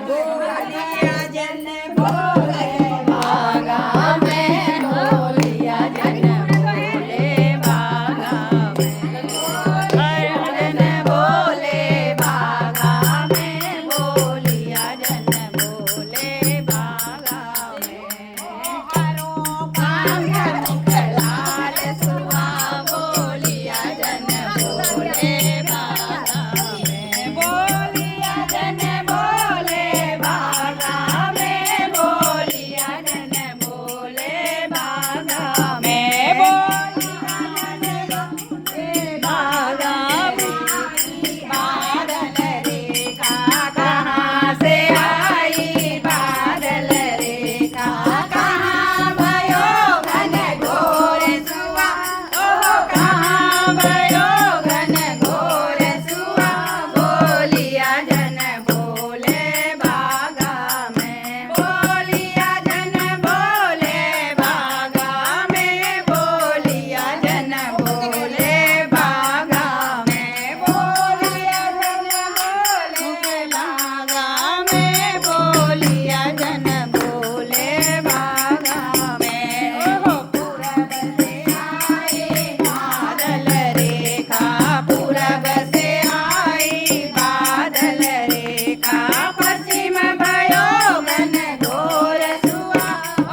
बोलिया जन बोले भागा में, बोलिया जन बोले भागा में, जन बोले भागा में, बोलिया जन बोले भागा में। हरो काम लाल सुहा, बोलिया जन बोले भागा में, बोलिया जन बोले भागा में, बोलिया जन बोले भागा में, बोलिया जन बोले भागा में। बादल रेखा कहाँ से आई, बादल रेखा कहाँ भयो घन घोर सुआ, ओहो कहाँ भयो घन घोर सुआ, बोलिया जन बोले भागा में, बोलिया जन बोले भागा में, बोलिया जन बोले भागा में, बोलिया जन बोले भागा में, बोलिया जन बोले भागा में। ओहो पूरब से आई बादल रेखा, पूरब से आई बादल रेखा, पश्चिम भयो घन घोर सुआ,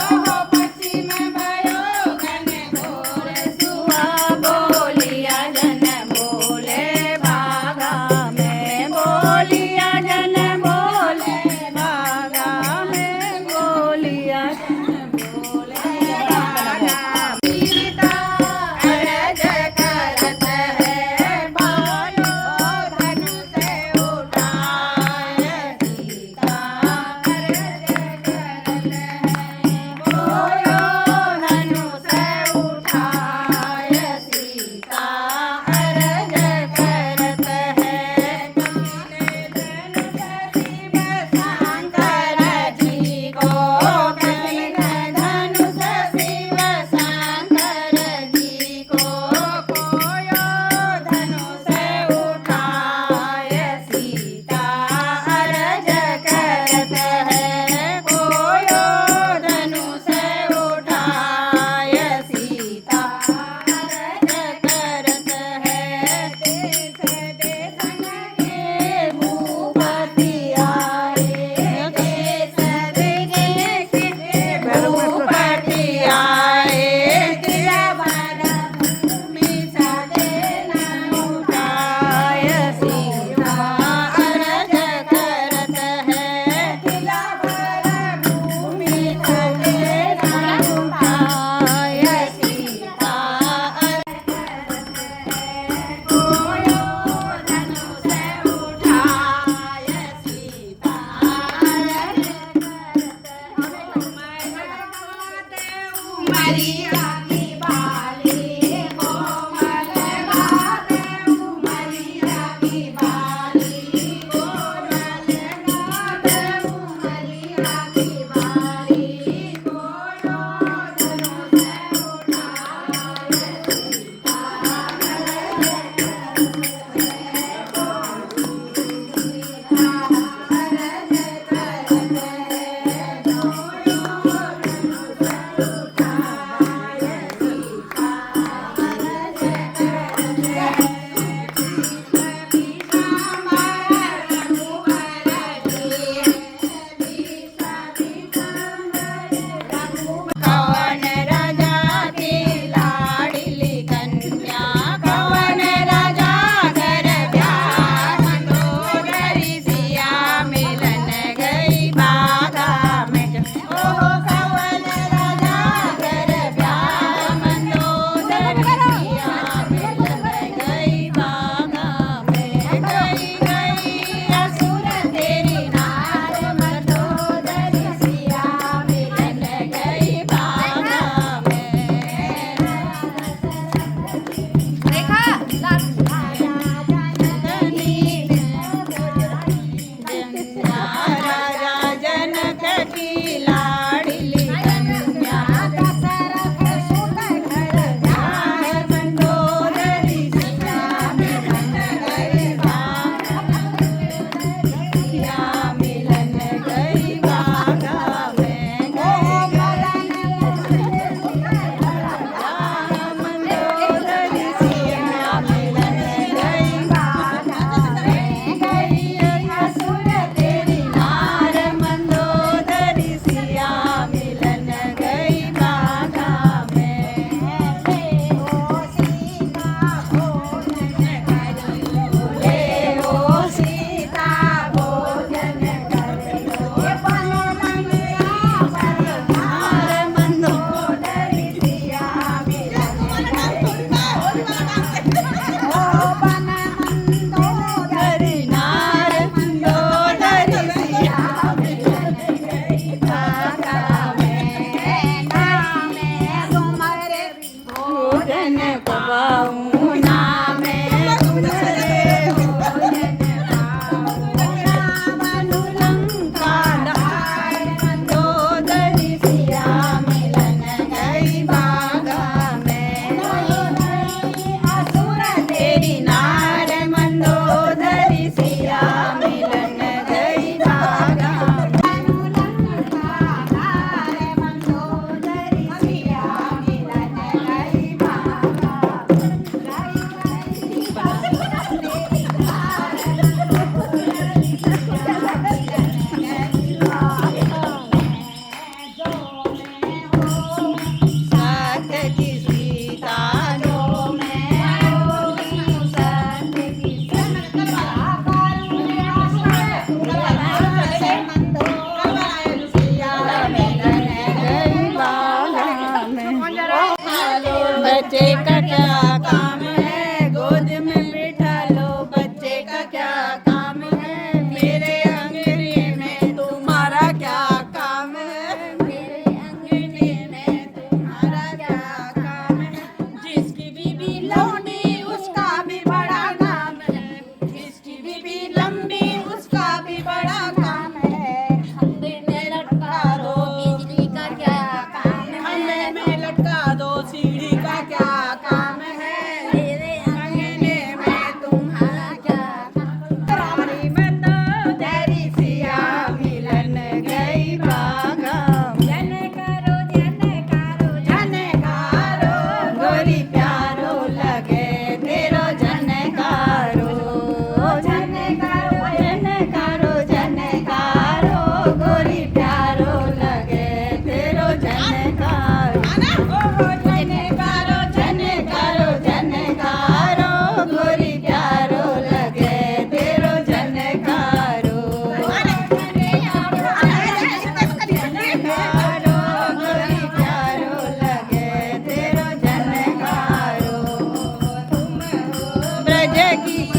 ओहो पश्चिम भयो घन घोर सुआ, बोलिया जन बोले भागा में, बोलिया जन बोले भागा में, बोलिया जन बोले भागा। सीता अरज करत है, बालो धनुष उठाए, सीता अरज करत है, बोलो धनुष उठाए, सीता अरज करत है। शंकर जी को कलिन धनुष शिव शंकर जी को, कोयो धनुष उठाए, सीता अरज करत है, कोयो धनुष उठाए, सीता अरज करत है। देश देशन के भूपति आए, देश देश के भूपति आए, तिला भर भूमि सदेना उठाए, सीता अरज करत है, तिला भर भूमि सदेना उठाए, सीता अरज कोयो धनुष उठाए, सीता अरज उमरिया की बाली, कोमल गाते उमरिया की बाली, कोमल गाते उमरिया की बाली, कोयो धनुष उठाए, सीता कवन राजा की लाडली कन्या, कवन राजा घर ब्याह, मंदोदरी सिया मिलन गई बागा में, ओहो कवन राजा घर ब्याह, मंदोदरी सिया मिलन गई बागा में, गई गई असुर तेरी नार, मंदोदरी सिया मिलन गई बागा में। देखा राजा जनक की लाडली कन्या, दशरथ सुत घर जाए, मंदोदरी सिया मिलन गई बागा, सिया मिलन जगी